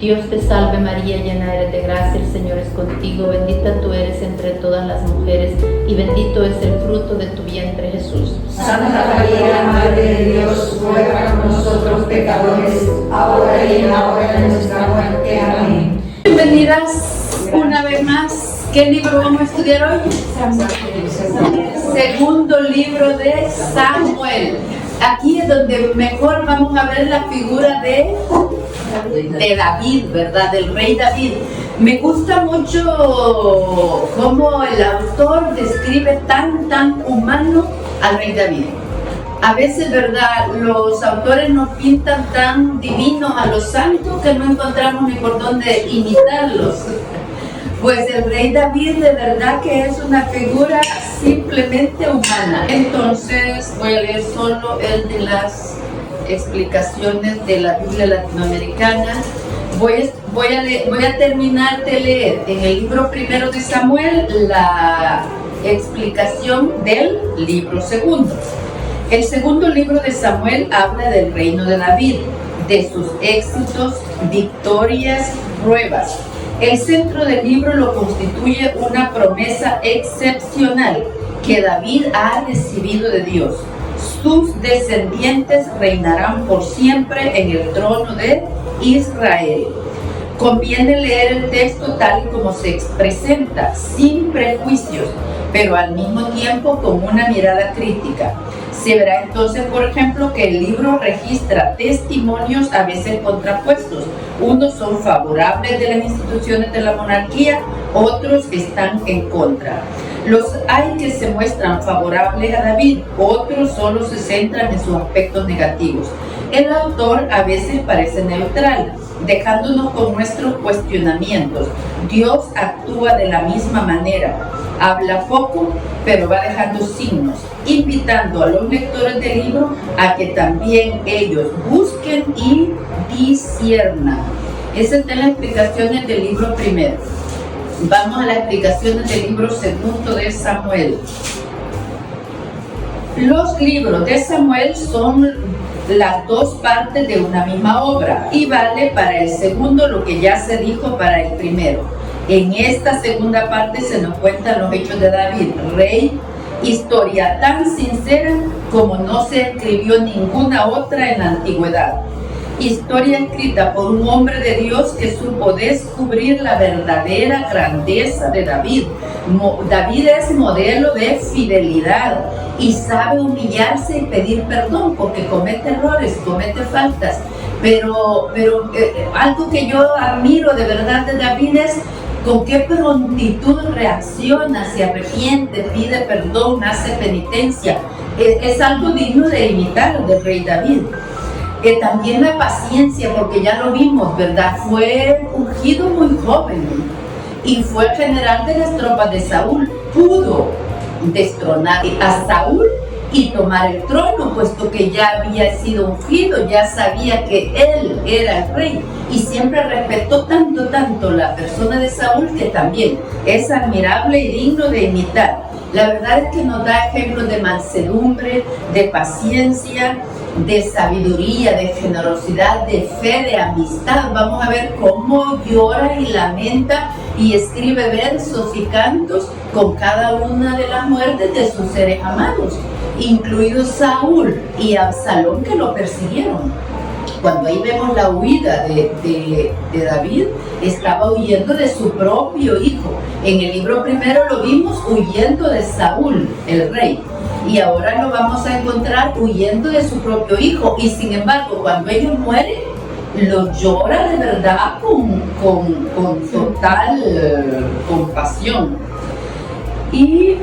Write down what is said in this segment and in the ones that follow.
Dios te salve María, llena eres de gracia, el Señor es contigo, bendita tú eres entre todas las mujeres y bendito es el fruto de tu vientre Jesús. Santa María, Madre de Dios, ruega por nosotros pecadores, ahora y en la hora de nuestra muerte. Amén. Bienvenidas una vez más. ¿Qué libro vamos a estudiar hoy? Segundo libro de Samuel. Aquí es donde mejor vamos a ver la figura de David, ¿verdad? Del rey David. Me gusta mucho cómo el autor describe tan humano al rey David. A veces, ¿verdad? Los autores nos pintan tan divinos a los santos que no encontramos ni por dónde imitarlos. Pues el rey David de verdad que es una figura simplemente humana. Entonces voy a leer solo el de las explicaciones de la Biblia latinoamericana. Voy a terminar de leer en el libro primero de Samuel la explicación del libro segundo. El segundo libro de Samuel habla del reino de David, de sus éxitos, victorias, pruebas. El centro del libro lo constituye una promesa excepcional que David ha recibido de Dios. Sus descendientes reinarán por siempre en el trono de Israel. Conviene leer el texto tal y como se presenta, sin prejuicios, pero al mismo tiempo con una mirada crítica. Se verá entonces, por ejemplo, que el libro registra testimonios a veces contrapuestos. Unos son favorables de las instituciones de la monarquía, otros están en contra. Los hay que se muestran favorables a David, otros solo se centran en sus aspectos negativos. El autor a veces parece neutral, dejándonos con nuestros cuestionamientos. Dios actúa de la misma manera, habla poco, pero va dejando signos, invitando a los lectores del libro a que también ellos busquen y disciernan. Esas son las explicaciones del libro primero. Vamos a las explicaciones del libro segundo de Samuel. Los libros de Samuel son las dos partes de una misma obra y vale para el segundo lo que ya se dijo para el primero. En esta segunda parte se nos cuentan los hechos de David, rey, historia tan sincera como no se escribió ninguna otra en la antigüedad. Historia escrita por un hombre de Dios que supo descubrir la verdadera grandeza de David. David es modelo de fidelidad y sabe humillarse y pedir perdón porque comete errores, comete faltas. Pero algo que yo admiro de verdad de David es con qué prontitud reacciona, se arrepiente, pide perdón, hace penitencia. Es algo digno de imitar del rey David. También la paciencia, porque ya lo vimos, ¿verdad? Fue ungido muy joven y fue general de las tropas de Saúl. Pudo destronar a Saúl y tomar el trono, puesto que ya había sido ungido, ya sabía que él era el rey y siempre respetó tanto la persona de Saúl que también es admirable y digno de imitar. La verdad es que nos da ejemplos de mansedumbre, de paciencia, de sabiduría, de generosidad, de fe, de amistad. Vamos a ver cómo llora y lamenta y escribe versos y cantos con cada una de las muertes de sus seres amados, incluidos Saúl y Absalón, que lo persiguieron. Cuando ahí vemos la huida de David, estaba huyendo de su propio hijo. En el libro primero lo vimos huyendo de Saúl, el rey. Y ahora lo vamos a encontrar huyendo de su propio hijo. Y sin embargo, cuando ellos mueren, lo llora de verdad con total compasión. Y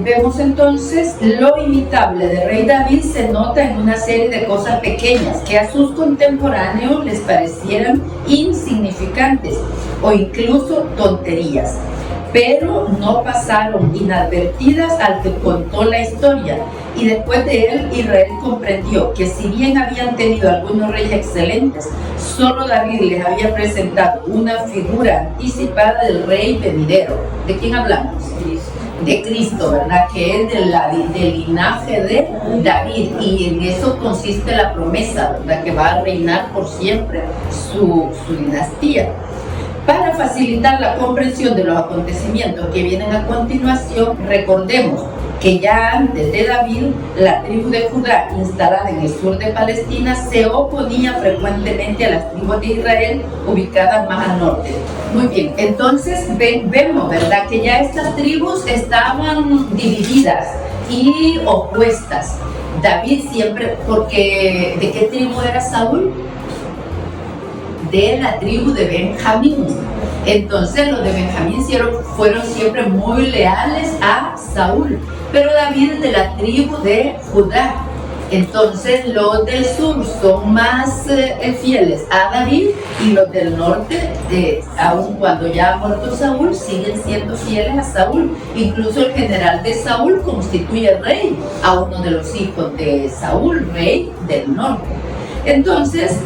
vemos entonces lo imitable de rey David se nota en una serie de cosas pequeñas que a sus contemporáneos les parecieran insignificantes o incluso tonterías, pero no pasaron inadvertidas al que contó la historia. Y después de él, Israel comprendió que si bien habían tenido algunos reyes excelentes, solo David les había presentado una figura anticipada del rey venidero. ¿De quién hablamos? de Cristo, ¿verdad? Que es del linaje de David, y en eso consiste la promesa, ¿verdad? Que va a reinar por siempre su dinastía. Para facilitar la comprensión de los acontecimientos que vienen a continuación, recordemos que ya antes de David, la tribu de Judá, instalada en el sur de Palestina, se oponía frecuentemente a las tribus de Israel ubicadas más al norte. Muy bien, entonces vemos, ¿verdad?, que ya estas tribus estaban divididas y opuestas. David siempre, porque ¿de qué tribu era Saúl? De la tribu de Benjamín. Entonces los de Benjamín fueron siempre muy leales a Saúl, pero David es de la tribu de Judá. Entonces los del sur son más fieles a David, y los del norte, aun cuando ya ha muerto Saúl, siguen siendo fieles a Saúl. Incluso el general de Saúl constituye rey a uno de los hijos de Saúl, rey del norte. Entonces,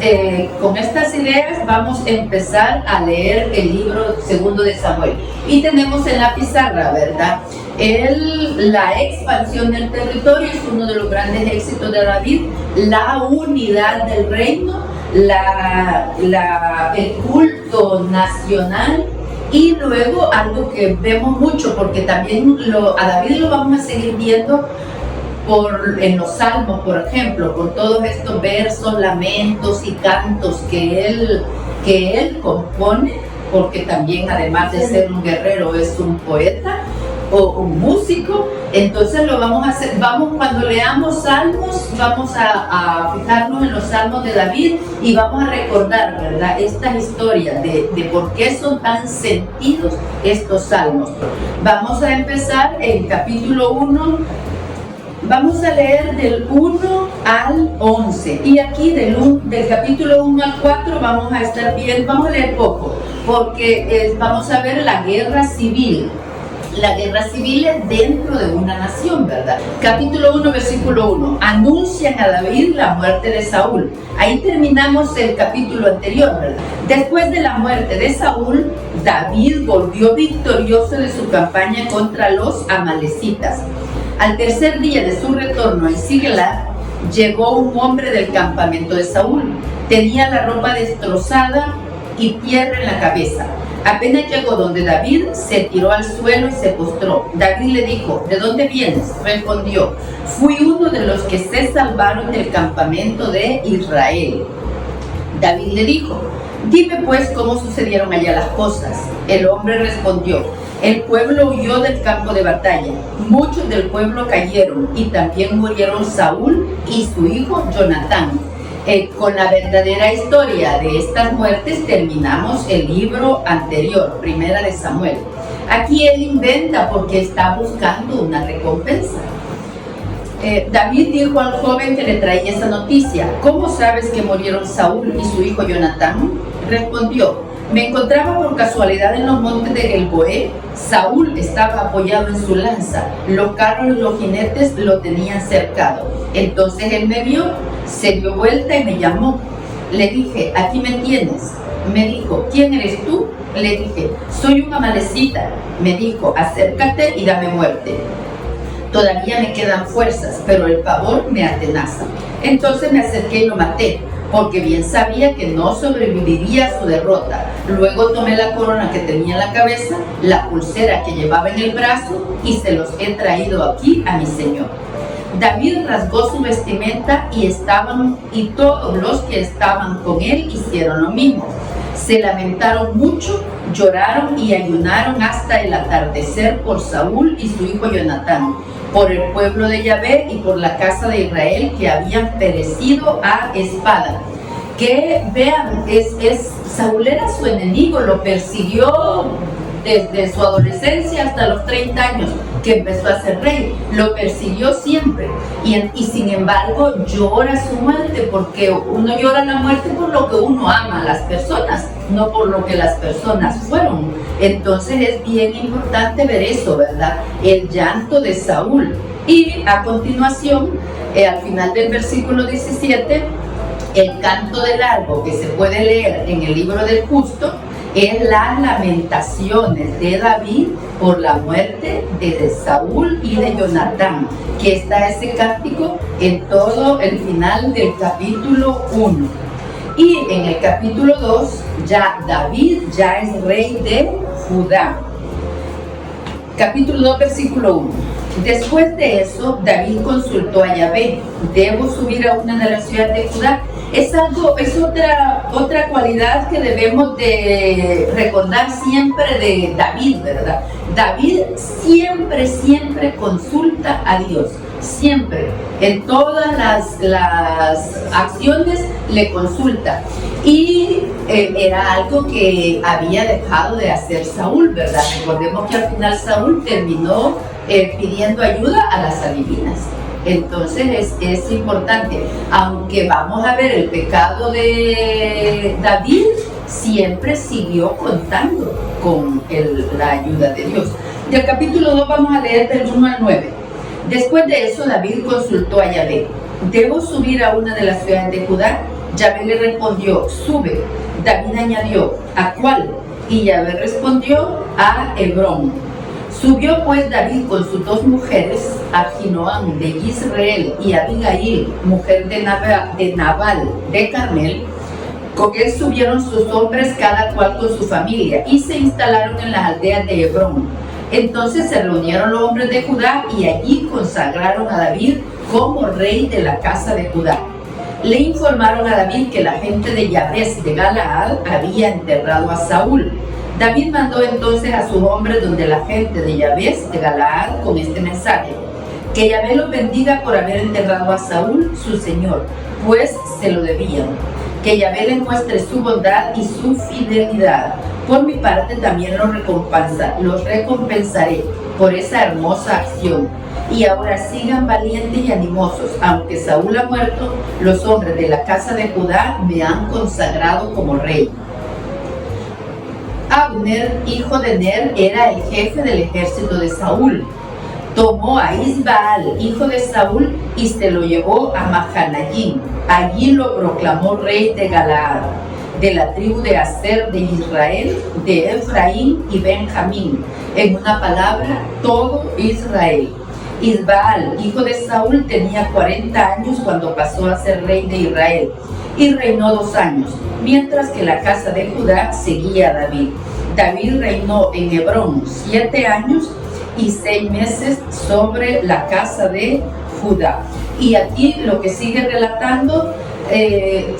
con estas ideas vamos a empezar a leer el libro segundo de Samuel. Y tenemos en la pizarra, ¿verdad?, la expansión del territorio es uno de los grandes éxitos de David, la unidad del reino, el culto nacional, y luego algo que vemos mucho, porque también a David lo vamos a seguir viendo en los salmos, por ejemplo, por todos estos versos, lamentos y cantos que él compone, porque también, además de ser un guerrero, es un poeta o un músico. Entonces lo vamos a hacer, cuando leamos salmos, vamos a fijarnos en los salmos de David y vamos a recordar, ¿verdad?, estas historias de por qué son tan sentidos estos salmos. Vamos a empezar en capítulo 1. Vamos a leer del 1 al 11, y aquí del capítulo 1 al 4 vamos a estar bien, vamos a leer poco, porque vamos a ver la guerra civil. La guerra civil es dentro de una nación, ¿verdad? Capítulo 1, versículo 1. Anuncian a David la muerte de Saúl. Ahí terminamos el capítulo anterior, ¿verdad? Después de la muerte de Saúl, David volvió victorioso de su campaña contra los amalecitas. Al tercer día de su retorno en Siglag, llegó un hombre del campamento de Saúl. Tenía la ropa destrozada y tierra en la cabeza. Apenas llegó donde David, se tiró al suelo y se postró. David le dijo: ¿de dónde vienes? Respondió: fui uno de los que se salvaron del campamento de Israel. David le dijo: dime pues cómo sucedieron allá las cosas. El hombre respondió: el pueblo huyó del campo de batalla. Muchos del pueblo cayeron, y también murieron Saúl y su hijo Jonatán. Con la verdadera historia de estas muertes terminamos el libro anterior, Primera de Samuel. Aquí él inventa porque está buscando una recompensa. David dijo al joven que le traía esa noticia: ¿cómo sabes que murieron Saúl y su hijo Jonatán? Respondió: me encontraba por casualidad en los montes de Gilboé. Saúl estaba apoyado en su lanza, los carros y los jinetes lo tenían cercado. Entonces él me vio, se dio vuelta y me llamó. Le dije: aquí me tienes. Me dijo: ¿quién eres tú? Le dije: soy un amalecita. Me dijo: acércate y dame muerte. Todavía me quedan fuerzas, pero el pavor me atenaza. Entonces me acerqué y lo maté, porque bien sabía que no sobreviviría a su derrota. Luego tomé la corona que tenía en la cabeza, la pulsera que llevaba en el brazo, y se los he traído aquí a mi señor. David rasgó su vestimenta y todos los que estaban con él hicieron lo mismo. Se lamentaron mucho, lloraron y ayunaron hasta el atardecer por Saúl y su hijo Jonatán, por el pueblo de Yahvé y por la casa de Israel, que habían perecido a espada. Que vean, Saúl era su enemigo, lo persiguió desde su adolescencia hasta los 30 años que empezó a ser rey, lo persiguió siempre, y sin embargo llora su muerte, porque uno llora la muerte por lo que uno ama a las personas, no por lo que las personas fueron. Entonces es bien importante ver eso, ¿verdad? El llanto de Saúl. Y a continuación, al final del versículo 17, el canto del arbo que se puede leer en el libro del justo, es las lamentaciones de David por la muerte de Saúl y de Jonatán, que está ese cántico en todo el final del capítulo 1. Y en el capítulo 2, ya David ya es rey de Judá. Capítulo 2, versículo 1. Después de eso, David consultó a Yahvé: ¿debo subir a una de las ciudades de Judá? Es otra cualidad que debemos de recordar siempre de David, ¿verdad? David siempre consulta a Dios. Siempre, en todas las acciones le consulta. Y era algo que había dejado de hacer Saúl, ¿verdad? Recordemos que al final Saúl terminó pidiendo ayuda a las adivinas. Entonces es importante, aunque vamos a ver el pecado de David, siempre siguió contando con la ayuda de Dios. Del capítulo 2 vamos a leer del 1 al 9. Después de eso, David consultó a Yahvé: ¿debo subir a una de las ciudades de Judá? Yahvé le respondió: sube. David añadió: ¿a cuál? Y Yahvé respondió: a Hebrón. Subió pues David con sus dos mujeres, Ahinoam de Israel y Abigail, mujer de Nabal de Carmel. Con él subieron sus hombres, cada cual con su familia, y se instalaron en las aldeas de Hebrón. Entonces se reunieron los hombres de Judá y allí consagraron a David como rey de la casa de Judá. Le informaron a David que la gente de Yabes de Galaad había enterrado a Saúl. David mandó entonces a sus hombres donde la gente de Yabes de Galaad con este mensaje: que Yahvé los bendiga por haber enterrado a Saúl, su señor, pues se lo debían. Que Yahvé les muestre su bondad y su fidelidad. Por mi parte también los recompensaré por esa hermosa acción. Y ahora sigan valientes y animosos. Aunque Saúl ha muerto, los hombres de la casa de Judá me han consagrado como rey. Abner, hijo de Ner, era el jefe del ejército de Saúl. Tomó a Isbaal, hijo de Saúl, y se lo llevó a Mahanayim. Allí lo proclamó rey de Galaad, de la tribu de Aser de Israel, de Efraín y Benjamín. En una palabra, todo Israel. Isbaal, hijo de Saúl, tenía 40 años cuando pasó a ser rey de Israel, y reinó 2 años, mientras que la casa de Judá seguía a David. David reinó en Hebrón 7 años y 6 meses sobre la casa de Judá. Y aquí lo que sigue relatando, se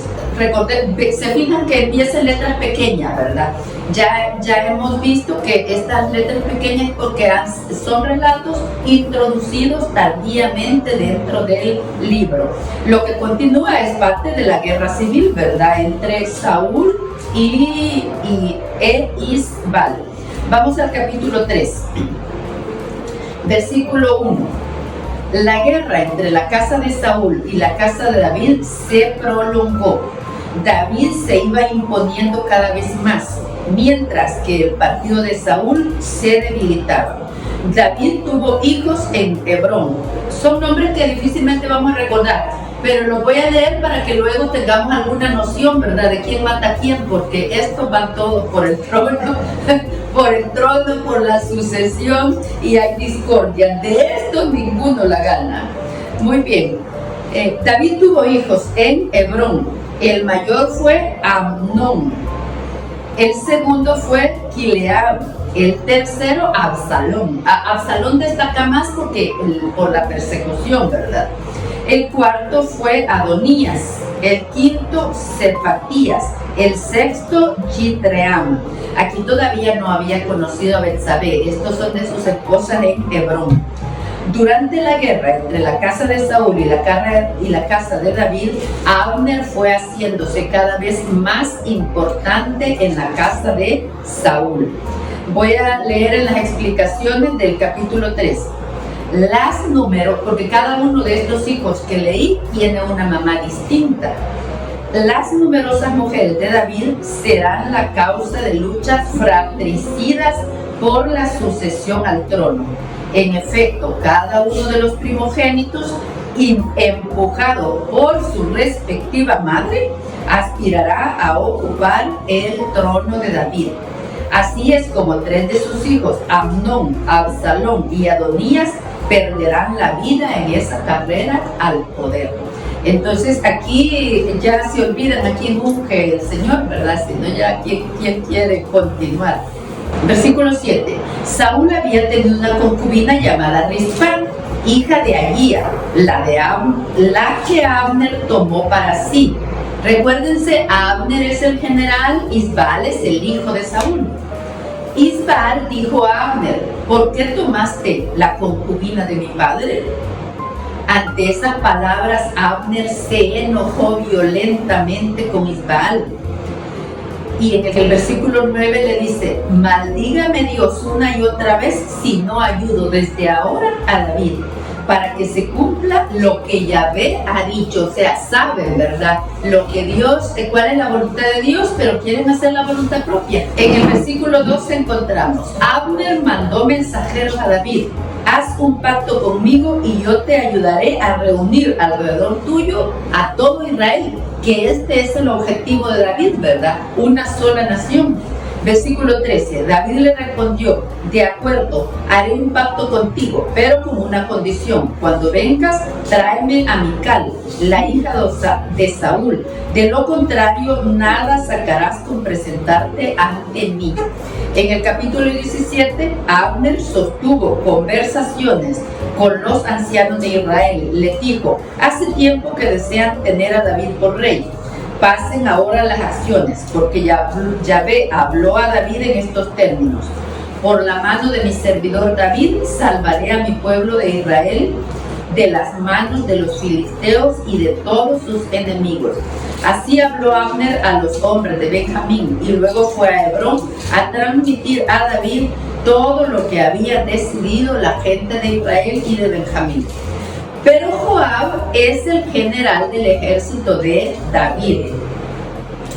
fijan que empieza en letras pequeñas, ¿verdad? Ya hemos visto que estas letras pequeñas porque son relatos introducidos tardíamente dentro del libro. Lo que continúa es parte de la guerra civil, ¿verdad? Entre Saúl y Isbaal. Vamos al capítulo 3, versículo 1. La guerra entre la casa de Saúl y la casa de David se prolongó. David se iba imponiendo cada vez más, mientras que el partido de Saúl se debilitaba. David tuvo hijos en Hebrón. Son nombres que difícilmente vamos a recordar, pero los voy a leer para que luego tengamos alguna noción, ¿verdad?, de quién mata a quién, porque estos van todos por el trono, por la sucesión, y hay discordia. De estos ninguno la gana. Muy bien. David tuvo hijos en Hebrón. El mayor fue Amnón. El segundo fue Quileab. El tercero, Absalón. Absalón destaca más por la persecución, ¿verdad? El cuarto fue Adonías. El quinto, Cefatías. El sexto, Yitream. Aquí todavía no había conocido a Betsabé. Estos son de sus esposas en Hebrón. Durante la guerra entre la casa de Saúl y la casa de David, Abner fue haciéndose cada vez más importante en la casa de Saúl. Voy a leer en las explicaciones del capítulo 3. Porque cada uno de estos hijos que leí tiene una mamá distinta. Las numerosas mujeres de David serán la causa de luchas fratricidas por la sucesión al trono. En efecto, cada uno de los primogénitos y empujado por su respectiva madre, aspirará a ocupar el trono de David. Así es como 3 de sus hijos, Amnón, Absalón y Adonías, perderán la vida en esa carrera al poder. Entonces aquí ya se olvidan a quién unge el Señor, ¿verdad? Sino ya quién quiere continuar. Versículo 7. Saúl había tenido una concubina llamada Rispa, hija de Agía, la que Abner tomó para sí. Recuérdense, Abner es el general, Isbaal es el hijo de Saúl. Isbaal dijo a Abner: ¿por qué tomaste la concubina de mi padre? Ante esas palabras, Abner se enojó violentamente con Isbaal. Y en el versículo 9 le dice: maldígame Dios una y otra vez si no ayudo desde ahora a David, para que se cumpla lo que Yahvé ha dicho. O sea, saben, ¿verdad? Lo que Dios, cuál es la voluntad de Dios, pero quieren hacer la voluntad propia. En el versículo 12 encontramos: Abner mandó mensajeros a David: haz un pacto conmigo y yo te ayudaré a reunir alrededor tuyo a todo Israel, que este es el objetivo de David, ¿verdad? Una sola nación. Versículo 13, David le respondió: de acuerdo, haré un pacto contigo, pero con una condición: cuando vengas, tráeme a Mical, la hija de Saúl. De lo contrario, nada sacarás con presentarte ante mí. En el capítulo 17, Abner sostuvo conversaciones con los ancianos de Israel. Les dijo: hace tiempo que desean tener a David por rey. Pasen ahora las acciones, porque Yahvé habló a David en estos términos: por la mano de mi servidor David salvaré a mi pueblo de Israel de las manos de los filisteos y de todos sus enemigos. Así habló Abner a los hombres de Benjamín, y luego fue a Hebrón a transmitir a David todo lo que había decidido la gente de Israel y de Benjamín. Pero Joab es el general del ejército de David.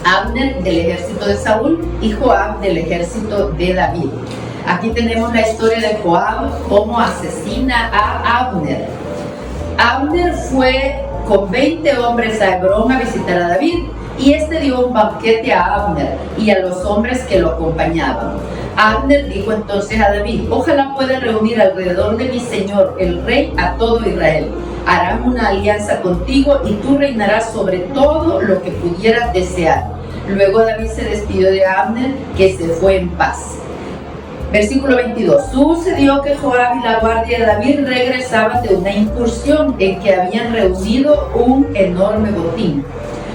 Abner del ejército de Saúl y Joab del ejército de David. Aquí tenemos la historia de Joab, cómo asesina a Abner. Abner fue con 20 hombres a Hebrón a visitar a David, y este dio un banquete a Abner y a los hombres que lo acompañaban. Abner dijo entonces a David: ojalá pueda reunir alrededor de mi señor el rey a todo Israel. Harán una alianza contigo y tú reinarás sobre todo lo que pudieras desear. Luego David se despidió de Abner, que se fue en paz. Versículo 22. Sucedió que Joab y la guardia de David regresaban de una incursión en que habían reunido un enorme botín.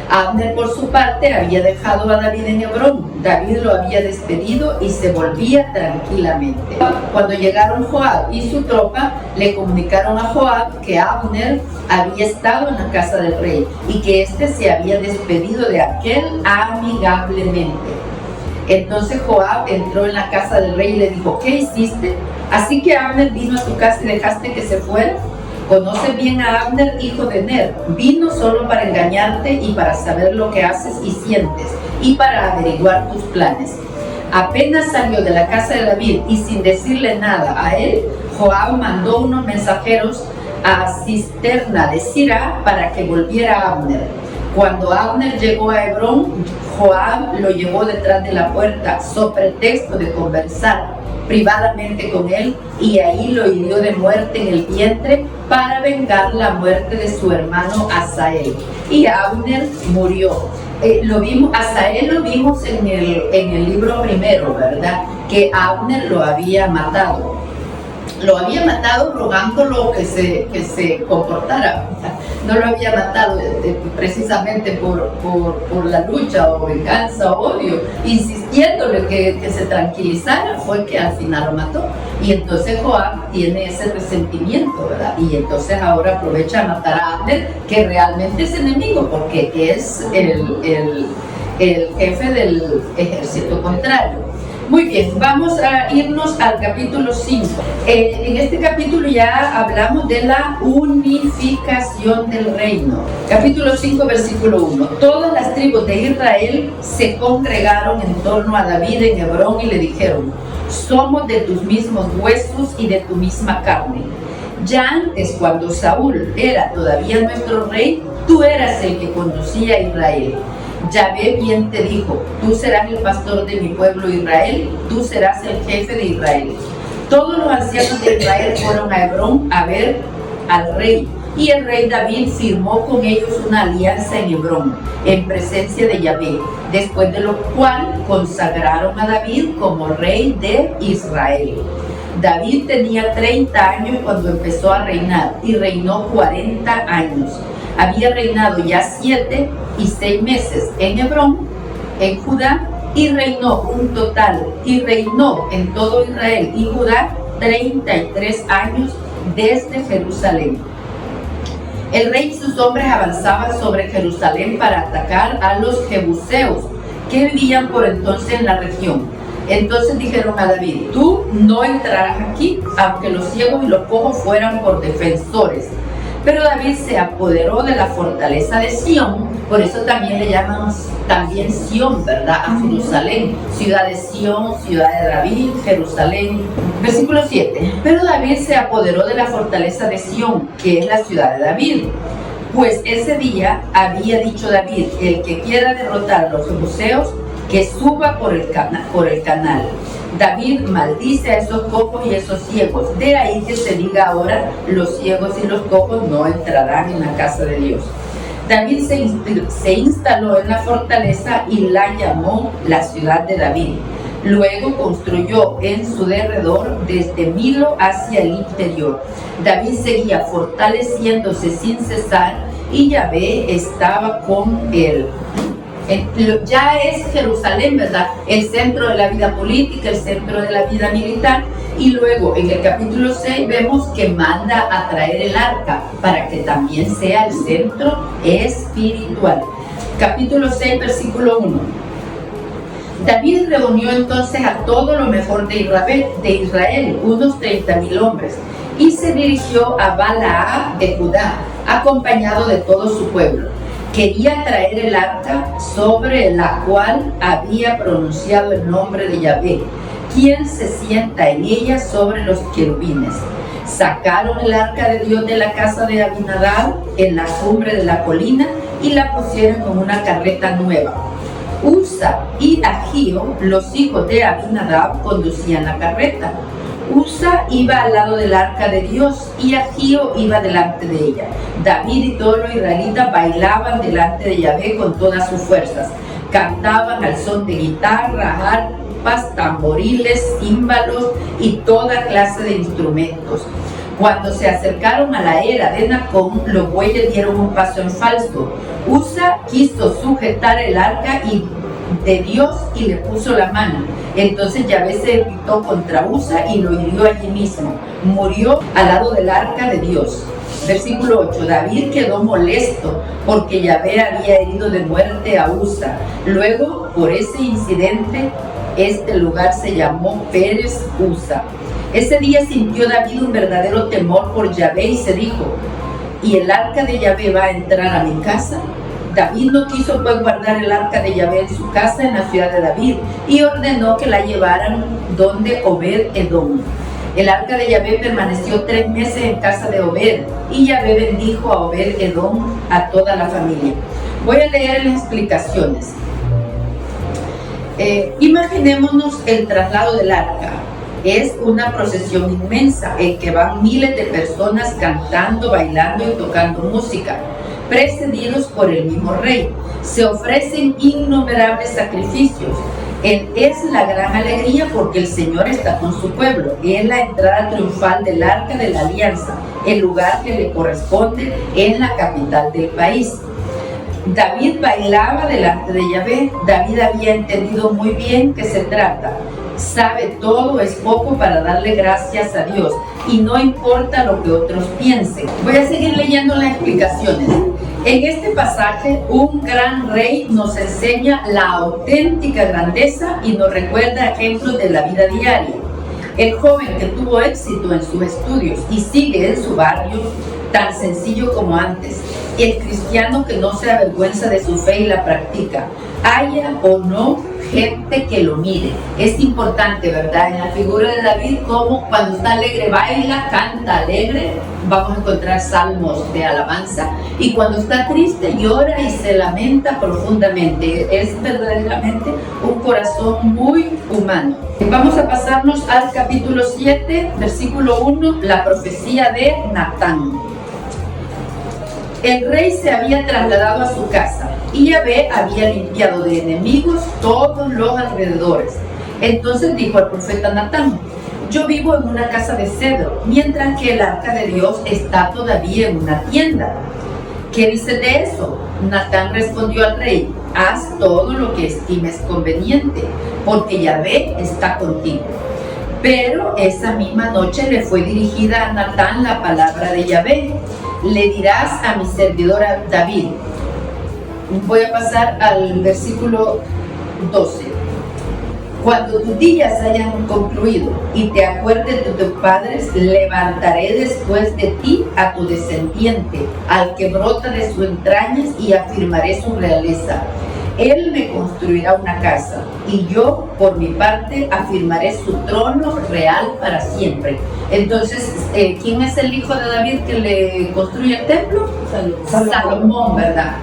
Abner, por su parte, había dejado a David en Hebrón. David lo había despedido y se volvía tranquilamente. Cuando llegaron Joab y su tropa, le comunicaron a Joab que Abner había estado en la casa del rey y que éste se había despedido de aquel amigablemente. Entonces Joab entró en la casa del rey y le dijo: ¿qué hiciste? Así que Abner vino a tu casa y dejaste que se fuera. Conoce bien a Abner, hijo de Ner. Vino solo para engañarte y para saber lo que haces y sientes, y para averiguar tus planes. Apenas salió de la casa de David y sin decirle nada a él, Joab mandó unos mensajeros a Cisterna de Sira para que volviera a Abner. Cuando Abner llegó a Hebrón, Joab lo llevó detrás de la puerta, so pretexto de conversar privadamente con él, y ahí lo hirió de muerte en el vientre para vengar la muerte de su hermano Asael. Y Abner murió. Asael lo vimos en el libro primero, ¿verdad? Que Abner lo había matado. Lo había matado rogándolo que se comportara. No lo había matado precisamente por la lucha o venganza o odio. Insistiéndole que se tranquilizara, fue que al final lo mató. Y entonces Joab tiene ese resentimiento, ¿verdad? Y entonces ahora aprovecha a matar a Abner, que realmente es enemigo, porque es el jefe del ejército contrario. Muy bien, vamos a irnos al capítulo 5. En este capítulo ya hablamos de la unificación del reino. Capítulo 5, versículo 1. Todas las tribus de Israel se congregaron en torno a David en Hebrón y le dijeron: somos de tus mismos huesos y de tu misma carne. Ya antes, cuando Saúl era todavía nuestro rey, tú eras el que conducía a Israel. Yahvé bien te dijo, tú serás el pastor de mi pueblo Israel, tú serás el jefe de Israel. Todos los ancianos de Israel fueron a Hebrón a ver al rey, y el rey David firmó con ellos una alianza en Hebrón, en presencia de Yahvé, después de lo cual consagraron a David como rey de Israel. David tenía 30 años cuando empezó a reinar y reinó 40 años. Había reinado ya 7 y 6 meses en Hebrón, en Judá, y reinó en todo Israel y Judá 33 años desde Jerusalén. El rey y sus hombres avanzaban sobre Jerusalén para atacar a los jebuseos que vivían por entonces en la región. Entonces dijeron a David, tú no entrarás aquí, aunque los ciegos y los cojos fueran por defensores. Pero David se apoderó de la fortaleza de Sión, por eso también le llaman también Sión, ¿verdad? A Jerusalén, ciudad de Sión, ciudad de David, Jerusalén. Versículo 7. Pero David se apoderó de la fortaleza de Sión, que es la ciudad de David. Pues ese día había dicho David, el que quiera derrotar a los jebuseos, que suba por el canal. David maldice a esos cojos y esos ciegos. De ahí que se diga ahora, los ciegos y los cojos no entrarán en la casa de Dios. David se instaló en la fortaleza y la llamó la ciudad de David. Luego construyó en su derredor desde Milo hacia el interior. David seguía fortaleciéndose sin cesar y Yahvé estaba con él. Ya es Jerusalén, ¿verdad? El centro de la vida política, el centro de la vida militar. Y luego en el capítulo 6 vemos que manda a traer el arca para que también sea el centro espiritual. Capítulo 6, versículo 1. David reunió entonces a todo lo mejor de Israel, unos 30,000 hombres, y se dirigió a Balaam de Judá, acompañado de todo su pueblo. Quería traer el arca sobre la cual había pronunciado el nombre de Yahvé, quien se sienta en ella sobre los querubines. Sacaron el arca de Dios de la casa de Abinadab en la cumbre de la colina y la pusieron en una carreta nueva. Usa y Ahío, los hijos de Abinadab, conducían la carreta. Usa iba al lado del arca de Dios y Ahío iba delante de ella. David y todos los israelitas bailaban delante de Yahvé con todas sus fuerzas. Cantaban al son de guitarra, arpas, tamboriles, címbalos y toda clase de instrumentos. Cuando se acercaron a la era de Nacón, los bueyes dieron un paso en falso. Usa quiso sujetar el arca de Dios y le puso la mano. Entonces Yahvé se irritó contra Usa y lo hirió allí mismo. Murió al lado del arca de Dios. Versículo 8. David quedó molesto porque Yahvé había herido de muerte a Usa. Luego, por ese incidente, este lugar se llamó Pérez Usa. Ese día sintió David un verdadero temor por Yahvé y se dijo, ¿y el arca de Yahvé va a entrar a mi casa? David no quiso pues guardar el arca de Yahvé en su casa en la ciudad de David y ordenó que la llevaran donde Obed-Edom. El arca de Yahvé permaneció 3 meses en casa de Obed y Yahvé bendijo a Obed-Edom a toda la familia. Voy a leer las explicaciones. Imaginémonos el traslado del arca. Es una procesión inmensa en que van miles de personas cantando, bailando y tocando música, precedidos por el mismo rey. Se ofrecen innumerables sacrificios. Es la gran alegría porque el Señor está con su pueblo. Es la entrada triunfal del Arca de la Alianza, el lugar que le corresponde en la capital del país. David bailaba delante de Yahvé. David había entendido muy bien qué se trata. Sabe todo es poco para darle gracias a Dios y no importa lo que otros piensen. Voy a seguir leyendo las explicaciones. En este pasaje, un gran rey nos enseña la auténtica grandeza y nos recuerda ejemplos de la vida diaria. El joven que tuvo éxito en sus estudios y sigue en su barrio, tan sencillo como antes. El cristiano que no se avergüenza de su fe y la practica, haya o no gente que lo mire. Es importante, ¿verdad? En la figura de David, como cuando está alegre baila, canta alegre, vamos a encontrar salmos de alabanza, y cuando está triste llora y se lamenta profundamente. Es verdaderamente un corazón muy humano. Vamos a pasarnos al capítulo 7, versículo 1, la profecía de Natán. El rey se había trasladado a su casa y Yahvé había limpiado de enemigos todos los alrededores. Entonces dijo al profeta Natán: yo vivo en una casa de cedro, mientras que el arca de Dios está todavía en una tienda. ¿Qué dices de eso? Natán respondió al rey: haz todo lo que estimes conveniente, porque Yahvé está contigo. Pero esa misma noche le fue dirigida a Natán la palabra de Yahvé: le dirás a mi servidora David. Voy a pasar al versículo 12. Cuando tus días hayan concluido y te acuerdes de tus padres, levantaré después de ti a tu descendiente, al que brota de sus entrañas, y afirmaré su realeza. Él me construirá una casa, y yo, por mi parte, afirmaré su trono real para siempre. Entonces, ¿quién es el hijo de David que le construye el templo? Salomón, ¿verdad?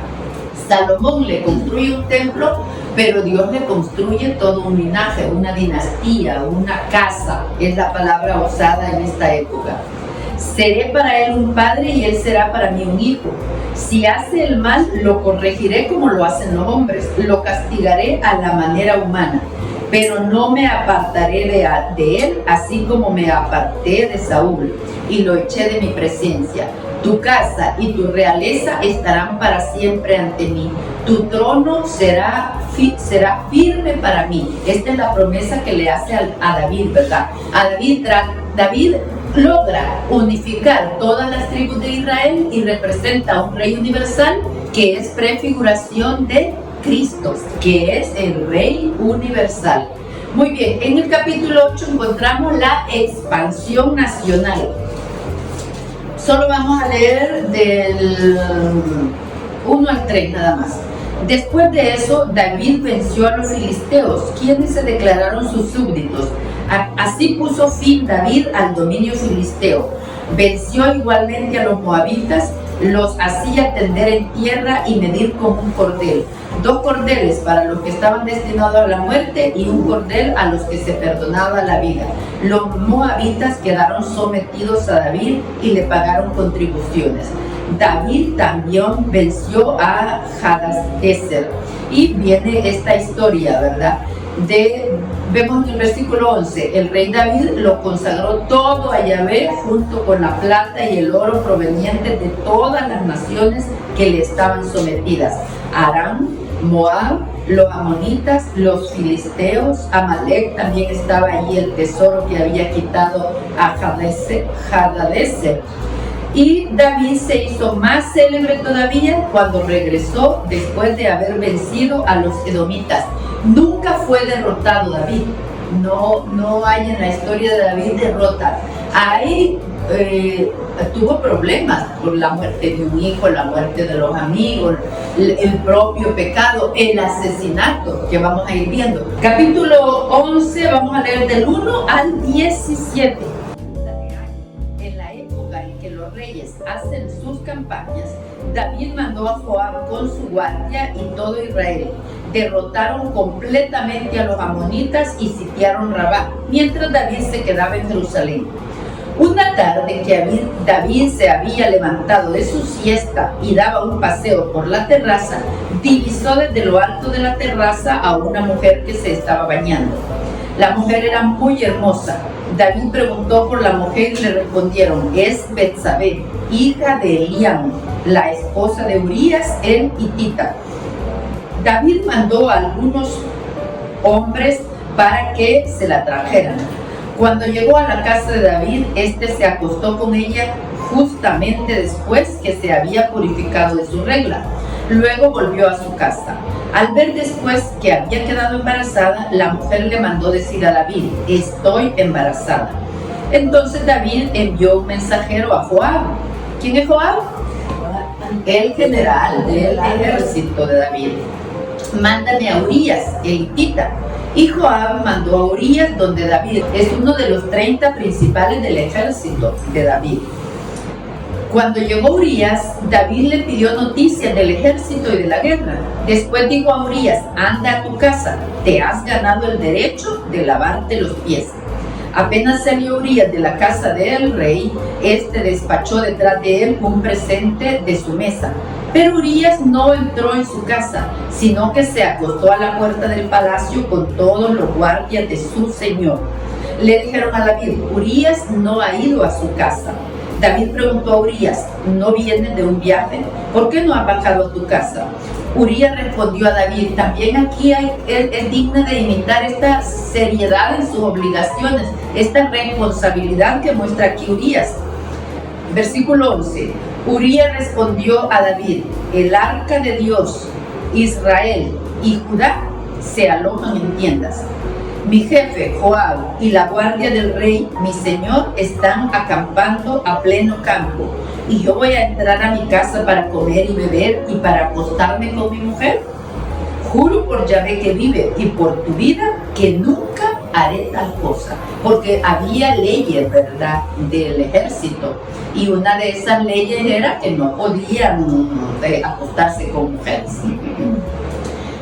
Salomón le construye un templo, pero Dios le construye todo un linaje, una dinastía, una casa. Es la palabra usada en esta época. Seré para él un padre y él será para mí un hijo. Si hace el mal, lo corregiré como lo hacen los hombres, lo castigaré a la manera humana, pero no me apartaré de él, así como me aparté de Saúl y lo eché de mi presencia. Tu casa y tu realeza estarán para siempre ante mí. Tu trono será firme para mí. Esta es la promesa que le hace a David, ¿verdad? A David logra unificar todas las tribus de Israel y representa a un rey universal que es prefiguración de Cristo, que es el rey universal. Muy bien, en el capítulo 8 encontramos la expansión nacional. Solo vamos a leer del 1 al 3 nada más. Después de eso, David venció a los filisteos, quienes se declararon sus súbditos. Así puso fin David al dominio filisteo. Venció igualmente a los moabitas, los hacía tender en tierra y medir como un cordel. 2 cordeles para los que estaban destinados a la muerte y 1 cordel a los que se perdonaba la vida. Los moabitas quedaron sometidos a David y le pagaron contribuciones. David también venció a Hadadezer. Y viene esta historia, ¿verdad? Vemos en el versículo 11, el rey David lo consagró todo a Yahvé junto con la plata y el oro provenientes de todas las naciones que le estaban sometidas: Aram, Moab, los amonitas, los filisteos, Amalek también estaba allí, el tesoro que había quitado a Hadadezer. Y David se hizo más célebre todavía cuando regresó después de haber vencido a los edomitas. Nunca fue derrotado David. No hay en la historia de David derrota. Ahí tuvo problemas por la muerte de un hijo, la muerte de los amigos, el propio pecado, el asesinato, que vamos a ir viendo. Capítulo 11, vamos a leer del 1 al 17. En la época en que los reyes hacen sus campañas, David mandó a Joab con su guardia y todo Israel. Derrotaron completamente a los amonitas y sitiaron Rabá, mientras David se quedaba en Jerusalén. Una tarde que David se había levantado de su siesta y daba un paseo por la terraza, divisó desde lo alto de la terraza a una mujer que se estaba bañando. La mujer era muy hermosa. David preguntó por la mujer y le respondieron: es Betsabé, hija de Eliam, la esposa de Urías el hitita. David mandó a algunos hombres para que se la trajeran. Cuando llegó a la casa de David, este se acostó con ella justamente después que se había purificado de su regla. Luego volvió a su casa. Al ver después que había quedado embarazada, la mujer le mandó decir a David: estoy embarazada. Entonces David envió un mensajero a Joab. ¿Quién es Joab? El general del ejército de David. mándame a Urías, el hitita. Y Joab mandó a Urías donde David es uno de los 30 principales del ejército de David. Cuando llegó Urías, David le pidió noticias del ejército y de la guerra. Después dijo a Urías: anda a tu casa, te has ganado el derecho de lavarte los pies. Apenas salió Urías de la casa del rey, despachó detrás de él un presente de su mesa. Pero Urías no entró en su casa, sino que se acostó a la puerta del palacio con todos los guardias de su señor. Le dijeron a David: Urías no ha ido a su casa. David preguntó a Urías: ¿no vienes de un viaje? ¿Por qué no has bajado a tu casa? Urías respondió a David: también aquí es digna de imitar esta seriedad en sus obligaciones, esta responsabilidad que muestra aquí Urías. Versículo 11. Urías respondió a David: el arca de Dios, Israel y Judá se alojan en tiendas. Mi jefe, Joab, y la guardia del rey, mi señor, están acampando a pleno campo. ¿Y yo voy a entrar a mi casa para comer y beber y para acostarme con mi mujer? Juro por Yahvé que vive y por tu vida que nunca haré tal cosa. Porque había leyes, ¿verdad?, del ejército. Y una de esas leyes era que no podían acostarse con mujeres.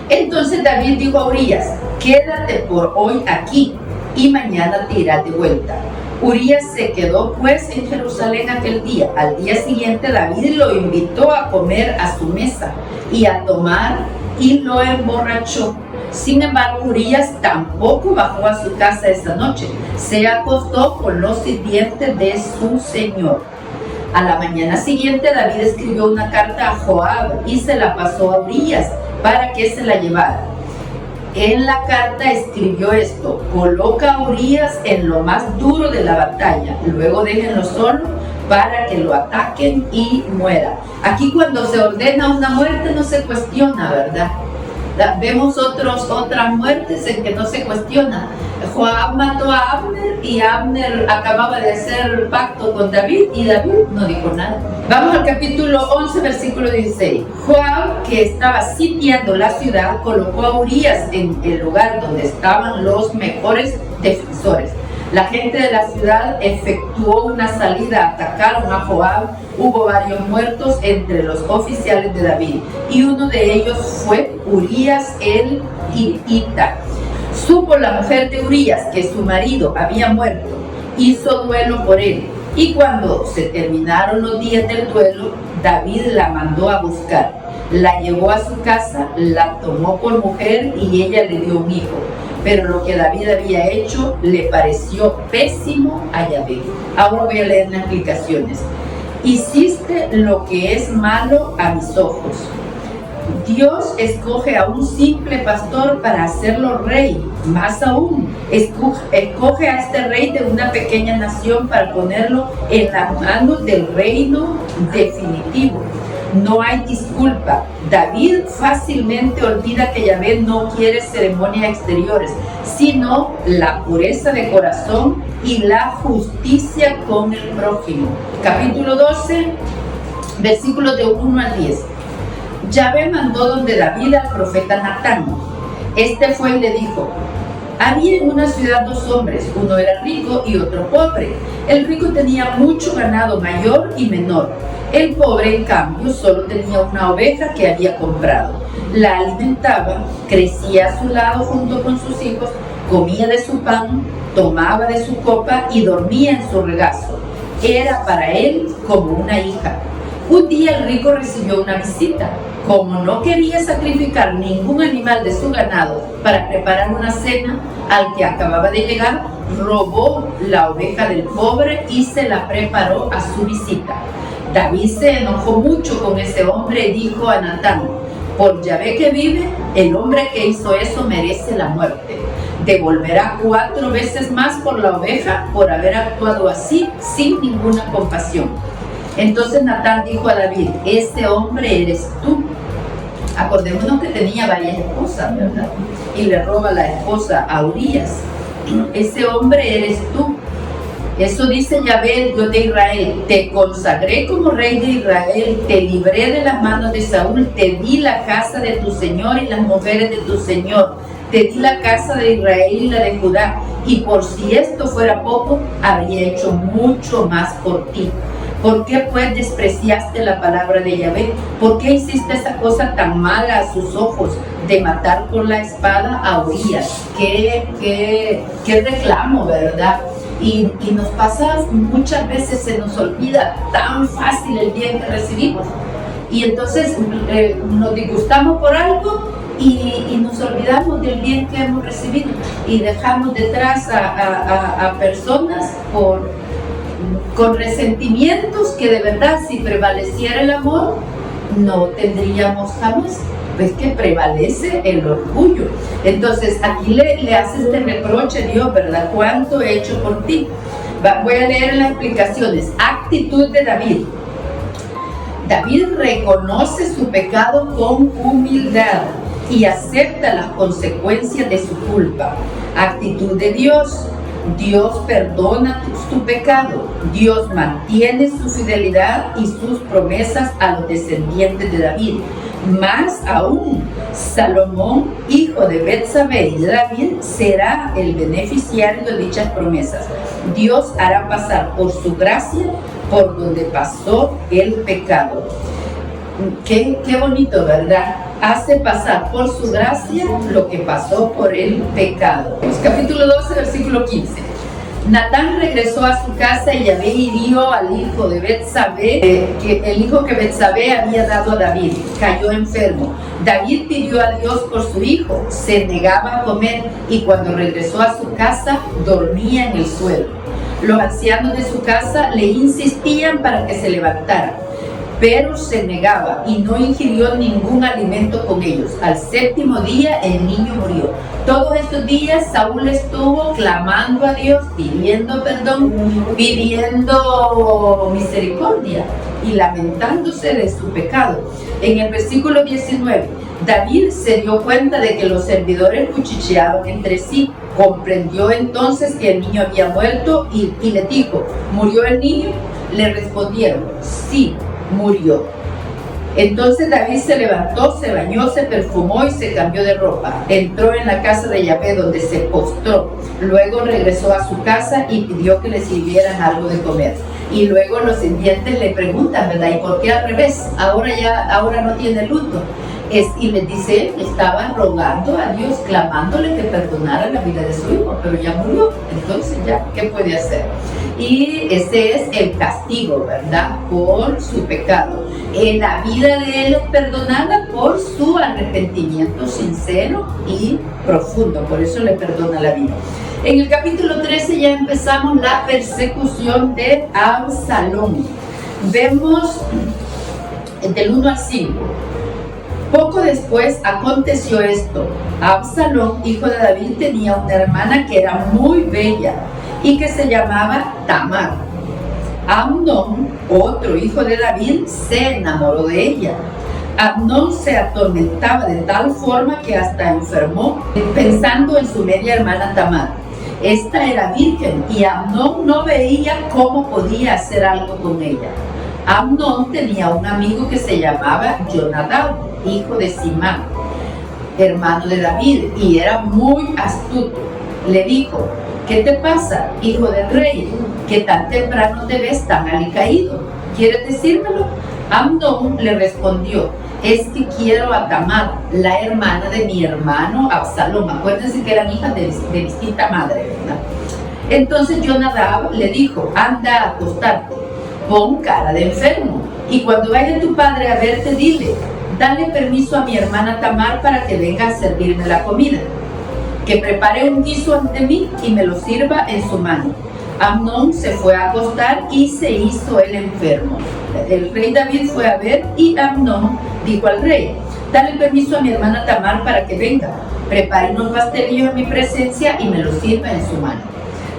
Entonces David dijo a Urías: quédate por hoy aquí y mañana te irás de vuelta. Urías se quedó pues en Jerusalén aquel día. Al día siguiente David lo invitó a comer a su mesa y a tomar y lo emborrachó. Sin embargo, Urías tampoco bajó a su casa esa noche. Se acostó con los sirvientes de su señor. A la mañana siguiente David escribió una carta a Joab y se la pasó a Urías para que se la llevara. En la carta escribió esto: coloca a Urías en lo más duro de la batalla, luego déjenlo solo para que lo ataquen y muera. Aquí cuando se ordena una muerte no se cuestiona, ¿verdad? Vemos otras muertes en que no se cuestiona. Joab mató a Abner y Abner acababa de hacer pacto con David y David no dijo nada. Vamos al capítulo 11, versículo 16. Joab, que estaba sitiando la ciudad, colocó a Urías en el lugar donde estaban los mejores defensores. La gente de la ciudad efectuó una salida, atacaron a Joab. Hubo varios muertos entre los oficiales de David y uno de ellos fue Urías el hitita. Supo la mujer de Urías que su marido había muerto, hizo duelo por él, y cuando se terminaron los días del duelo, David la mandó a buscar. La llevó a su casa, la tomó por mujer y ella le dio un hijo. Pero lo que David había hecho le pareció pésimo a Yahvé. Ahora voy a leer las explicaciones. Hiciste lo que es malo a mis ojos. Dios escoge a un simple pastor para hacerlo rey. Más aún, escoge a este rey de una pequeña nación para ponerlo en las manos del reino definitivo. No hay disculpa. David fácilmente olvida que Yahvé no quiere ceremonias exteriores, sino la pureza de corazón y la justicia con el prójimo. Capítulo 12, versículos de 1 al 10. Yahvé mandó donde David al profeta Natán. Este fue y le dijo: había en una ciudad dos hombres, uno era rico y otro pobre. El rico tenía mucho ganado mayor y menor. El pobre, en cambio, solo tenía una oveja que había comprado. La alimentaba, crecía a su lado junto con sus hijos, comía de su pan, tomaba de su copa y dormía en su regazo. Era para él como una hija. Un día el rico recibió una visita. Como no quería sacrificar ningún animal de su ganado para preparar una cena al que acababa de llegar, robó la oveja del pobre y se la preparó a su visita. David se enojó mucho con ese hombre y dijo a Natán: por Yahvé que vive, el hombre que hizo eso merece la muerte. Devolverá 4 veces más por la oveja por haber actuado así sin ninguna compasión. Entonces Natán dijo a David: ese hombre eres tú. Acordémonos que tenía varias esposas, ¿verdad? Y le roba la esposa a Urías. Ese hombre eres tú. Eso dice Yahvé, el Dios de Israel: te consagré como rey de Israel, te libré de las manos de Saúl, te di la casa de tu Señor y las mujeres de tu Señor, te di la casa de Israel y la de Judá, y por si esto fuera poco, habría hecho mucho más por ti. ¿Por qué pues despreciaste la palabra de Yahvé? ¿Por qué hiciste esa cosa tan mala a sus ojos de matar por la espada a Urías? ¿Qué reclamo, verdad? Y nos pasa muchas veces, se nos olvida tan fácil el bien que recibimos. Y entonces nos disgustamos por algo y nos olvidamos del bien que hemos recibido. Y dejamos detrás a personas con resentimientos que de verdad, si prevaleciera el amor, no tendríamos jamás. Pues que prevalece el orgullo. Entonces aquí le hace este reproche a Dios, ¿verdad? ¿Cuánto he hecho por ti? Voy a leer las explicaciones. Actitud de David. David reconoce su pecado con humildad y acepta las consecuencias de su culpa. Actitud de Dios. Dios perdona tu pecado. Dios mantiene su fidelidad y sus promesas a los descendientes de David. Más aún, Salomón, hijo de Betsabé y de David, será el beneficiario de dichas promesas. Dios hará pasar por su gracia por donde pasó el pecado. Qué bonito, ¿verdad? Hace pasar por su gracia lo que pasó por el pecado. Capítulo 12, versículo 15. Natán regresó a su casa y Yahvé hirió al hijo de Betsabé, el hijo que Betsabé había dado a David. Cayó enfermo. David pidió a Dios por su hijo, se negaba a comer y cuando regresó a su casa dormía en el suelo. Los ancianos de su casa le insistían para que se levantara, pero se negaba y no ingirió ningún alimento con ellos. Al séptimo día el niño murió. Todos estos días Saúl estuvo clamando a Dios, pidiendo perdón, pidiendo misericordia y lamentándose de su pecado. En el versículo 19, David se dio cuenta de que los servidores cuchicheaban entre sí. Comprendió entonces que el niño había muerto y le dijo: ¿murió el niño? Le respondieron: sí, murió. Entonces David se levantó, se bañó, se perfumó y se cambió de ropa. Entró en la casa de Yahvé donde se postró. Luego regresó a su casa y pidió que le sirvieran algo de comer. Y luego los sirvientes le preguntan, ¿verdad? ¿Y por qué al revés? Ahora no tiene luto. Y les dice, estaba rogando a Dios, clamándole que perdonara la vida de su hijo, pero ya murió. Entonces ya, ¿qué puede hacer? Y ese es el castigo, ¿verdad? Por su pecado. La vida de él es perdonada por su arrepentimiento sincero y profundo. Por eso le perdona la vida. En el capítulo 13 ya empezamos la persecución de Absalón. Vemos del 1 al 5. Poco después aconteció esto. Absalón, hijo de David, tenía una hermana que era muy bella y que se llamaba Tamar. Amnón, otro hijo de David, se enamoró de ella. Amnón se atormentaba de tal forma que hasta enfermó pensando en su media hermana Tamar. Esta era virgen y Amnón no veía cómo podía hacer algo con ella. Amnón tenía un amigo que se llamaba Jonadab, hijo de Simán, hermano de David, y era muy astuto. Le dijo: ¿qué te pasa, hijo del rey, que tan temprano te ves tan alicaído? ¿Quieres decírmelo? Amnón le respondió: es que quiero a Tamar, la hermana de mi hermano Absalón. Acuérdense que eran hijas de distinta madre, ¿verdad? Entonces Jonadab le dijo: anda a acostarte, pon cara de enfermo, y cuando vaya tu padre a verte, dile: dale permiso a mi hermana Tamar para que venga a servirme la comida, que prepare un guiso ante mí y me lo sirva en su mano. Amnón se fue a acostar y se hizo el enfermo. El rey David fue a ver y Amnón dijo al rey: dale permiso a mi hermana Tamar para que venga, prepare unos pastelillos en mi presencia y me los sirva en su mano.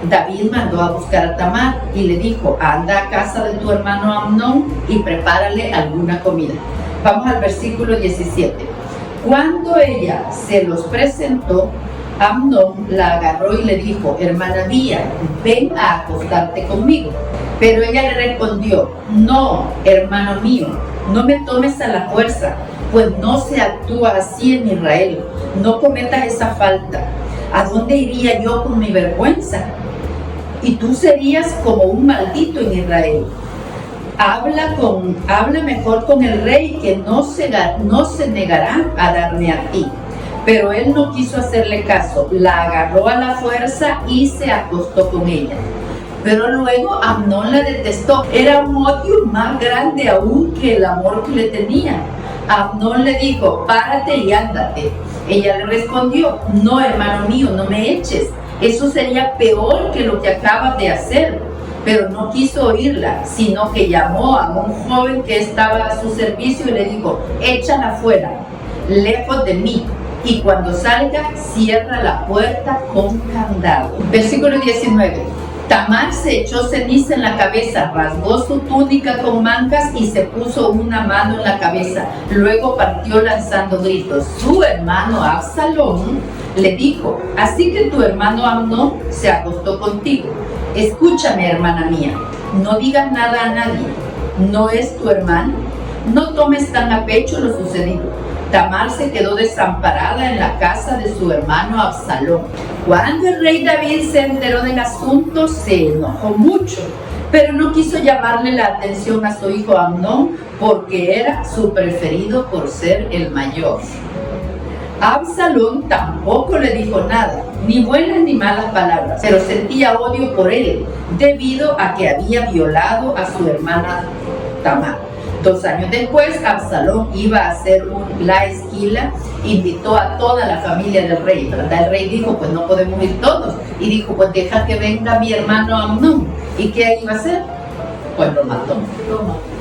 David mandó a buscar a Tamar y le dijo: anda a casa de tu hermano Amnón y prepárale alguna comida. Vamos al versículo 17. Cuando ella se los presentó, Amnón la agarró y le dijo: hermana mía, ven a acostarte conmigo. Pero ella le respondió: no, hermano mío, no me tomes a la fuerza, pues no se actúa así en Israel. No cometas esa falta. ¿A dónde iría yo con mi vergüenza? Y tú serías como un maldito en Israel. Habla mejor con el rey, que no se negará a darme a ti. Pero él no quiso hacerle caso, la agarró a la fuerza y se acostó con ella. Pero luego Amnón la detestó. Era un odio más grande aún que el amor que le tenía. Amnón le dijo: párate y ándate. Ella le respondió: no, hermano mío, no me eches. Eso sería peor que lo que acabas de hacer. Pero no quiso oírla, sino que llamó a un joven que estaba a su servicio y le dijo: échala fuera, lejos de mí, y cuando salga, cierra la puerta con candado. Versículo 19. Tamar se echó ceniza en la cabeza, rasgó su túnica con mangas y se puso una mano en la cabeza. Luego partió lanzando gritos. Su hermano Absalón le dijo: así que tu hermano Amnón se acostó contigo. Escúchame, hermana mía, no digas nada a nadie. ¿No es tu hermano? No tomes tan a pecho lo sucedido. Tamar se quedó desamparada en la casa de su hermano Absalón. Cuando el rey David se enteró del asunto, se enojó mucho, pero no quiso llamarle la atención a su hijo Amnón, porque era su preferido por ser el mayor. Absalón tampoco le dijo nada, ni buenas ni malas palabras, pero sentía odio por él, debido a que había violado a su hermana Tamar. 2 años después, Absalón iba a hacer la esquila, invitó a toda la familia del rey, ¿verdad? El rey dijo: pues no podemos ir todos, y dijo: pues deja que venga mi hermano Amnón. ¿Y qué iba a hacer? Pues lo mató.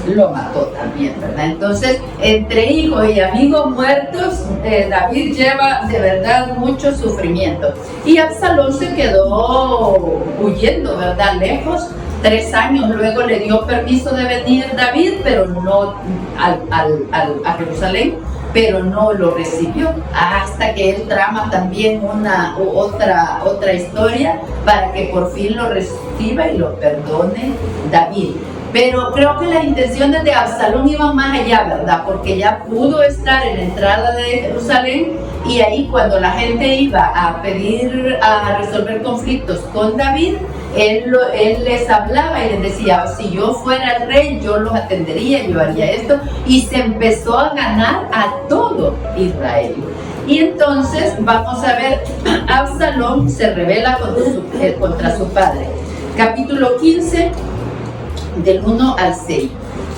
Lo mató también, ¿verdad? Entonces, entre hijos y amigos muertos, David lleva de verdad mucho sufrimiento. Y Absalón se quedó huyendo, ¿verdad? Lejos. 3 años luego le dio permiso de venir David, pero no a Jerusalén, pero no lo recibió, hasta que él trama también otra historia para que por fin lo reciba y lo perdone David. Pero creo que las intenciones de Absalón iban más allá, ¿verdad? Porque ya pudo estar en la entrada de Jerusalén, y ahí cuando la gente iba a pedir a resolver conflictos con David, él les hablaba y les decía: si yo fuera el rey, yo los atendería, yo haría esto, y se empezó a ganar a todo Israel. Y entonces vamos a ver, Absalón se rebela contra su padre. Capítulo 15, del 1 al 6.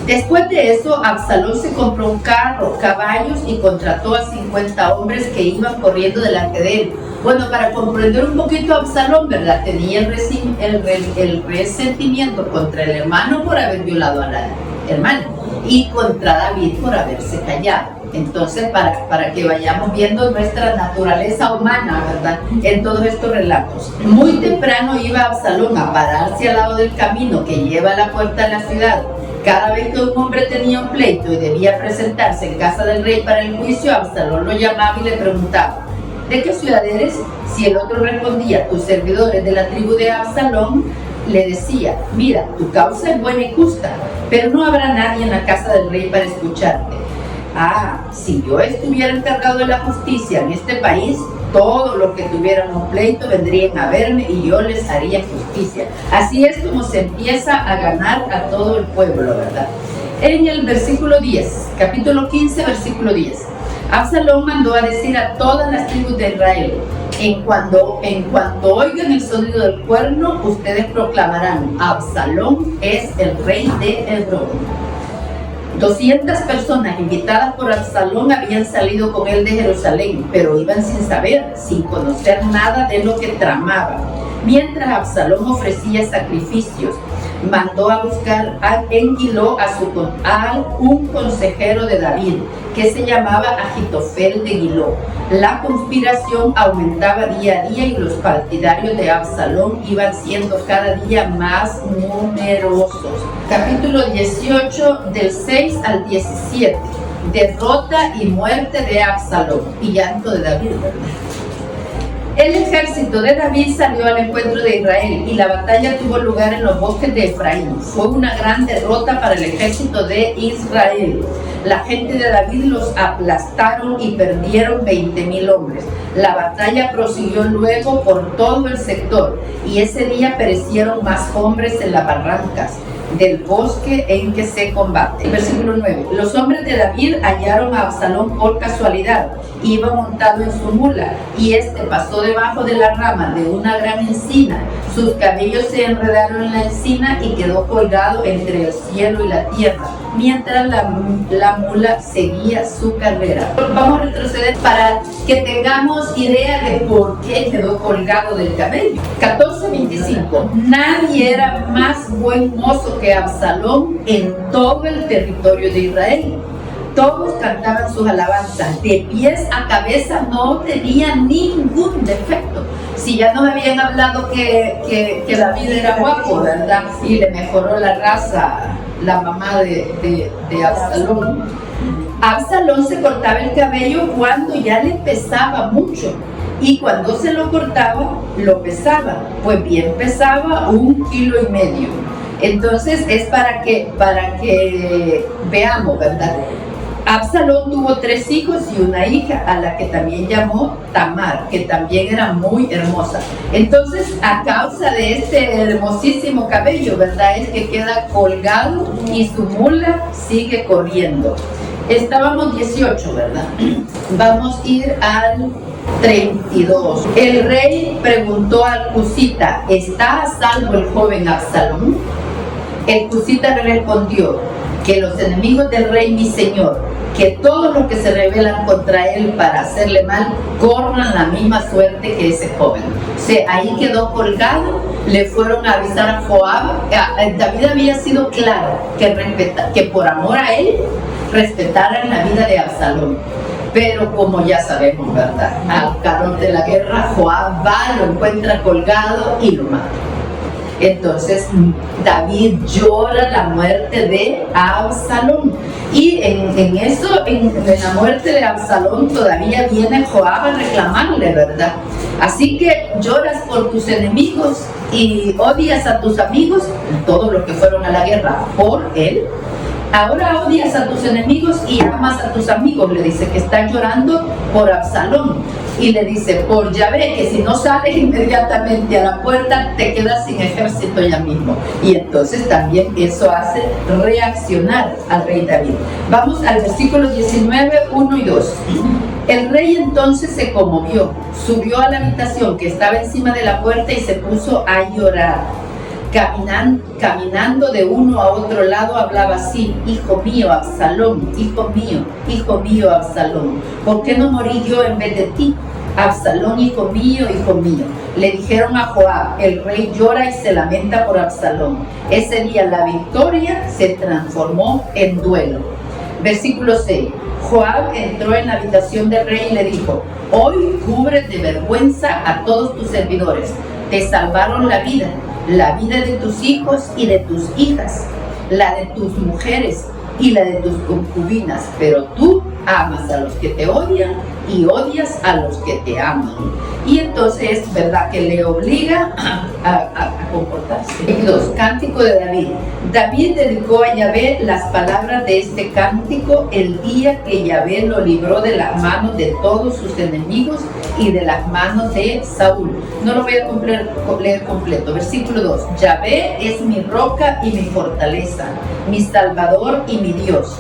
Después de eso, Absalón se compró un carro, caballos, y contrató a 50 hombres que iban corriendo delante de él. Bueno, para comprender un poquito a Absalón, ¿verdad? Tenía el resentimiento contra el hermano por haber violado a la hermana, y contra David por haberse callado. Entonces, para que vayamos viendo nuestra naturaleza humana, ¿verdad?, en todos estos relatos. Muy temprano iba Absalón a pararse al lado del camino que lleva a la puerta de la ciudad. Cada vez que un hombre tenía un pleito y debía presentarse en casa del rey para el juicio, Absalón lo llamaba y le preguntaba: ¿de qué ciudad eres? Si el otro respondía: tus servidores de la tribu de Absalón, le decía: mira, tu causa es buena y justa, pero no habrá nadie en la casa del rey para escucharte. Si yo estuviera encargado de la justicia en este país, todos los que tuvieran un pleito vendrían a verme y yo les haría justicia. Así es como se empieza a ganar a todo el pueblo, ¿verdad? En el versículo 10, capítulo 15, versículo 10, Absalón mandó a decir a todas las tribus de Israel: en cuanto oigan el sonido del cuerno, ustedes proclamarán: Absalón es el rey de Hebrón. 200 personas invitadas por Absalón habían salido con él de Jerusalén, pero iban sin saber, sin conocer nada de lo que tramaba. Mientras Absalón ofrecía sacrificios, mandó a buscar en Gilo a un consejero de David, que se llamaba Ahitofel de Gilo. La conspiración aumentaba día a día y los partidarios de Absalón iban siendo cada día más numerosos. Capítulo 18, del 6 al 17. Derrota y muerte de Absalón y llanto de David, ¿verdad? El ejército de David salió al encuentro de Israel y la batalla tuvo lugar en los bosques de Efraín. Fue una gran derrota para el ejército de Israel. La gente de David los aplastaron y perdieron 20,000 hombres. La batalla prosiguió luego por todo el sector y ese día perecieron más hombres en las barrancas del bosque en que se combate. Versículo 9. Los hombres de David hallaron a Absalón por casualidad. Iba montado en su mula y este pasó debajo de la rama de una gran encina. Sus cabellos se enredaron en la encina y quedó colgado entre el cielo y la tierra, mientras la mula seguía su carrera. Vamos a retroceder para que tengamos idea de por qué quedó colgado del cabello. 14:25. Nadie era más buen mozo que Absalón en todo el territorio de Israel. Todos cantaban sus alabanzas, de pies a cabeza no tenía ningún defecto. Si ya nos habían hablado que David era guapo, ¿verdad? Y le mejoró la raza la mamá de Absalón. Absalón se cortaba el cabello cuando ya le pesaba mucho. Y cuando se lo cortaba, lo pesaba. Pues bien, pesaba 1,5 kilos. Entonces es para que veamos, ¿verdad? Absalón tuvo 3 hijos y una hija, a la que también llamó Tamar, que también era muy hermosa. Entonces, a causa de este hermosísimo cabello, ¿verdad? Es que queda colgado y su mula sigue corriendo. Estábamos 18, ¿verdad? Vamos a ir al 32. El rey preguntó al cusita: ¿está a salvo el joven Absalón? El cusita le respondió: que los enemigos del rey mi señor, que todos los que se rebelan contra él para hacerle mal, corran la misma suerte que ese joven. O sea, ahí quedó colgado. Le fueron a avisar a Joab. David había sido claro que por amor a él respetaran la vida de Absalón. Pero como ya sabemos, ¿verdad? Al calor de la guerra, Joab va, lo encuentra colgado y lo mata. Entonces David llora la muerte de Absalón. Y en la muerte de Absalón todavía viene Joab a reclamarle, ¿verdad? Así que lloras por tus enemigos y odias a tus amigos, todos los que fueron a la guerra por él. Ahora odias a tus enemigos y amas a tus amigos. Le dice que está llorando por Absalón. Y le dice: por Yahvé, que si no sales inmediatamente a la puerta, te quedas sin ejército ya mismo. Y entonces también eso hace reaccionar al rey David. Vamos al versículo 19, 1 y 2. El rey entonces se conmovió, subió a la habitación que estaba encima de la puerta y se puso a llorar. Caminando de uno a otro lado hablaba así: hijo mío Absalón, hijo mío Absalón, ¿por qué no morí yo en vez de ti? Absalón, hijo mío, le dijeron a Joab. El rey llora y se lamenta por Absalón. Ese día la victoria se transformó en duelo. Versículo 6. Joab entró en la habitación del rey y le dijo: hoy cubres de vergüenza a todos tus servidores. Te salvaron la vida de tus hijos y de tus hijas, la de tus mujeres y la de tus concubinas, pero tú amas a los que te odian y odias a los que te aman. Y entonces es verdad que le obliga a comportarse. 2. Cántico de David. David dedicó a Yahvé las palabras de este cántico el día que Yahvé lo libró de las manos de todos sus enemigos y de las manos de Saúl. No lo voy a leer completo. Versículo 2. Yahvé es mi roca y mi fortaleza, mi salvador y mi Dios.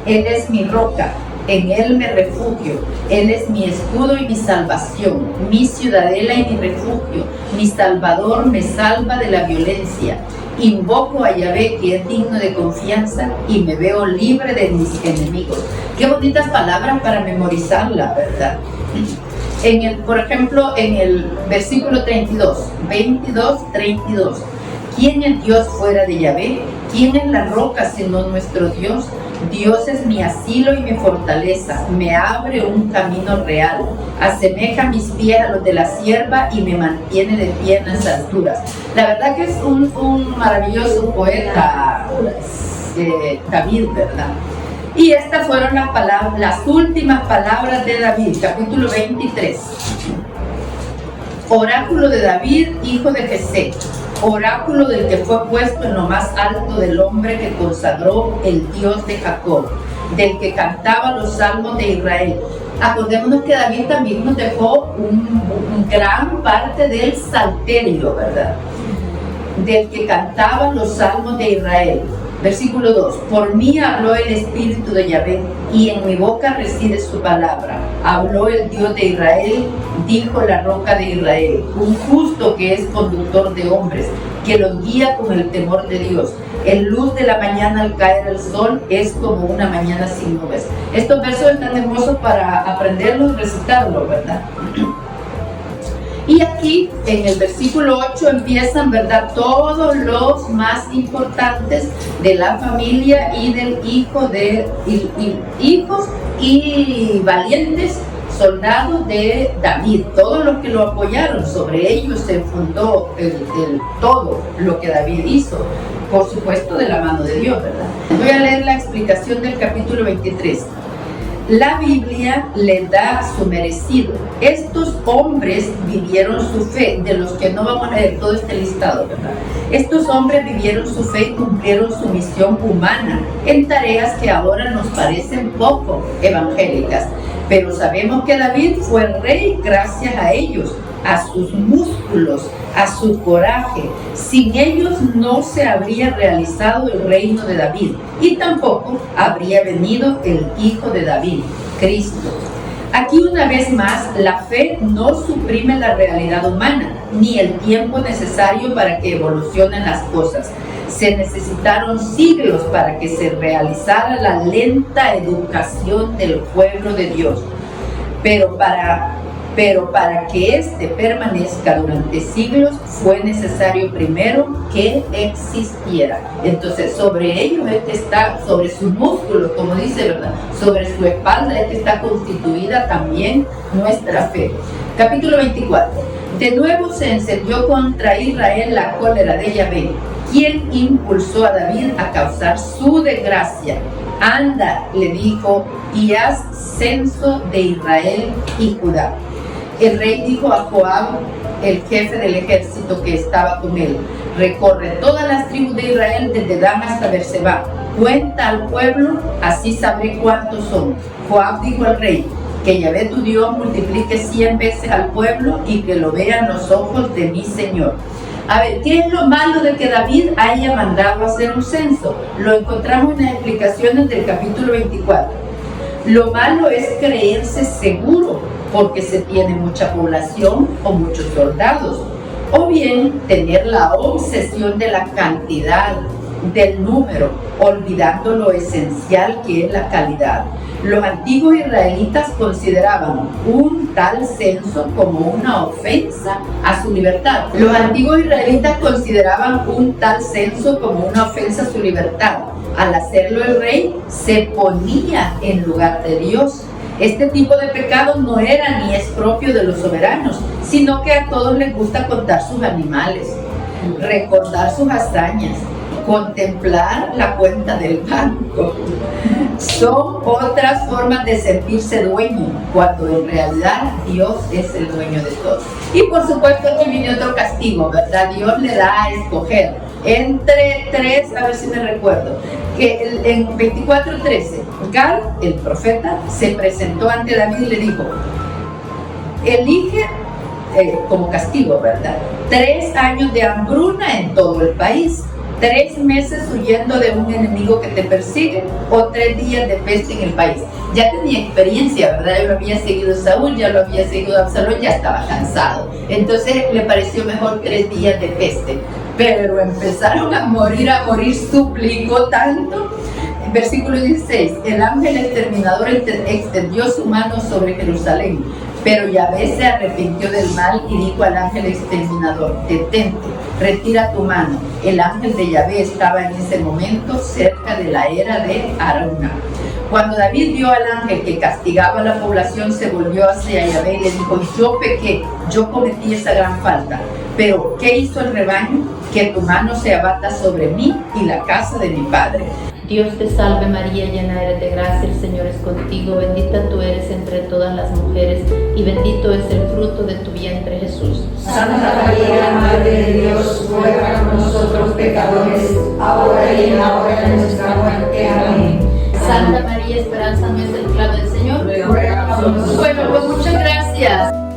Él es mi roca, en él me refugio. Él es mi escudo y mi salvación, mi ciudadela y mi refugio. Mi salvador me salva de la violencia. Invoco a Yahvé, que es digno de confianza, y me veo libre de mis enemigos. Qué bonitas palabras para memorizarlas, ¿verdad? Por ejemplo, en el versículo 32, 32. ¿Quién es Dios fuera de Yahvé? ¿Quién es la roca sino nuestro Dios? Dios es mi asilo y mi fortaleza, me abre un camino real, asemeja mis pies a los de la sierva y me mantiene de pie en las alturas. La verdad que es un maravilloso poeta, David, ¿verdad? Y estas fueron las últimas palabras de David, capítulo 23. Oráculo de David, hijo de Jesé, oráculo del que fue puesto en lo más alto del hombre que consagró el Dios de Jacob, del que cantaba los salmos de Israel. Acordémonos que David también nos dejó un gran parte del salterio, ¿verdad? Del que cantaba los salmos de Israel. Versículo 2. Por mí habló el Espíritu de Yahvé, y en mi boca reside su palabra. Habló el Dios de Israel, dijo la roca de Israel, un justo que es conductor de hombres, que los guía con el temor de Dios. El luz de la mañana al caer el sol es como una mañana sin nubes. Estos versos están hermosos para aprenderlos y recitarlos, ¿verdad? Y aquí en el versículo 8 empiezan, ¿verdad?, todos los más importantes de la familia y del hijo de hijos y valientes soldados de David, todos los que lo apoyaron. Sobre ellos se fundó todo lo que David hizo, por supuesto de la mano de Dios, ¿verdad? Voy a leer la explicación del capítulo 23. La Biblia le da su merecido. Estos hombres vivieron su fe, de los que no vamos a leer todo este listado, ¿verdad? Estos hombres vivieron su fe y cumplieron su misión humana en tareas que ahora nos parecen poco evangélicas. Pero sabemos que David fue rey gracias a ellos, a sus músculos, a su coraje. Sin ellos no se habría realizado el reino de David y tampoco habría venido el hijo de David, Cristo. Aquí una vez más, la fe no suprime la realidad humana ni el tiempo necesario para que evolucionen las cosas. Se necesitaron siglos para que se realizara la lenta educación del pueblo de Dios. Pero para que éste permanezca durante siglos fue necesario primero que existiera. Entonces sobre ellos es que está, sobre sus músculos, como dice, ¿verdad?, sobre su espalda es que está constituida también nuestra fe. Capítulo 24. De nuevo se encendió contra Israel la cólera de Yahvé, quien impulsó a David a causar su desgracia. Anda, le dijo, y haz censo de Israel y Judá. El rey dijo a Joab, el jefe del ejército que estaba con él, recorre todas las tribus de Israel desde Dan hasta Berseba, cuenta al pueblo, así sabré cuántos son. Joab dijo al rey, que Yahvé tu Dios multiplique 100 veces al pueblo y que lo vean los ojos de mi Señor. A ver, ¿qué es lo malo de que David haya mandado a hacer un censo? Lo encontramos en las explicaciones del capítulo 24. Lo malo es creerse seguro porque se tiene mucha población o muchos soldados, o bien tener la obsesión de la cantidad, del número, olvidando lo esencial que es la calidad. Los antiguos israelitas consideraban un tal censo como una ofensa a su libertad. Los antiguos israelitas consideraban un tal censo como una ofensa a su libertad. Al hacerlo el rey se ponía en lugar de Dios. Este tipo de pecado no era ni es propio de los soberanos, sino que a todos les gusta contar sus animales, recordar sus hazañas, contemplar la cuenta del banco. Son otras formas de sentirse dueño, cuando en realidad Dios es el dueño de todo. Y por supuesto aquí viene otro castigo, ¿verdad? Dios le da a escoger entre tres, a ver si me recuerdo, que en 24:13, Gad, el profeta, se presentó ante David y le dijo, elige como castigo, ¿verdad?, 3 años de hambruna en todo el país, 3 meses huyendo de un enemigo que te persigue, o 3 días de peste en el país. Ya tenía experiencia, ¿verdad? Yo lo había seguido Saúl, ya lo había seguido Absalón, ya estaba cansado. Entonces le pareció mejor 3 días de peste. Pero empezaron a morir, suplicó tanto. Versículo 16, el ángel exterminador extendió su mano sobre Jerusalén, pero Yahvé se arrepintió del mal y dijo al ángel exterminador, detente, retira tu mano. El ángel de Yahvé estaba en ese momento cerca de la era de Arauna. Cuando David vio al ángel que castigaba a la población, se volvió hacia Yahvé y le dijo, yo pequé, yo cometí esa gran falta. Pero ¿qué hizo el rebaño? Que tu mano se abata sobre mí y la casa de mi padre. Dios te salve María, llena eres de gracia, el Señor es contigo, bendita tú eres entre todas las mujeres y bendito es el fruto de tu vientre Jesús. Santa María, Madre de Dios, ruega por nosotros pecadores, ahora y en la hora de nuestra muerte. Amén. Santa María, esperanza nuestra, el clave del Señor. Ruega por nosotros. Bueno, pues muchas gracias.